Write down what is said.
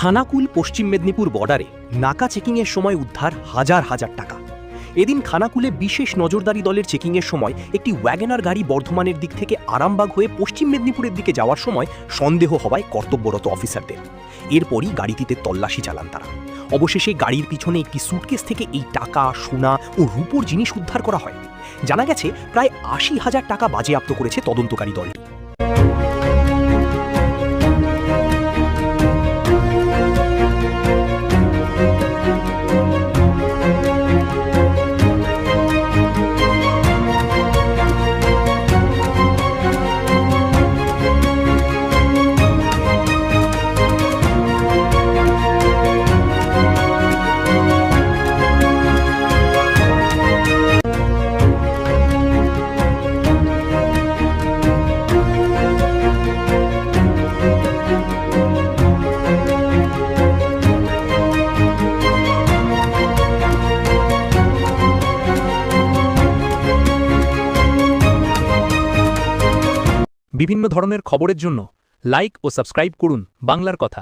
খানাকুল পশ্চিম মেদিনীপুর বর্ডারে নাকা চেকিংয়ের সময় উদ্ধার হাজার হাজার টাকা। এদিন খানাকুলে বিশেষ নজরদারি দলের চেকিংয়ের সময় একটি ওয়াগনার গাড়ি বর্ধমানের দিক থেকে আরামবাগ হয়ে পশ্চিম মেদিনীপুরের দিকে যাওয়ার সময় সন্দেহ হওয়ায় কর্তব্যরত অফিসারদের এরপরই গাড়িটিতে তল্লাশি চালান তারা। অবশেষে গাড়ির পিছনে একটি সুটকেস থেকে এই টাকা, সোনা ও রূপোর জিনিস উদ্ধার করা হয়। জানা গেছে প্রায় ৮০,০০০ টাকা বাজেয়াপ্ত করেছে তদন্তকারী দলটি। বিভিন্ন ধরনের খবরের জন্য লাইক ও সাবস্ক্রাইব করুন বাংলার কথা।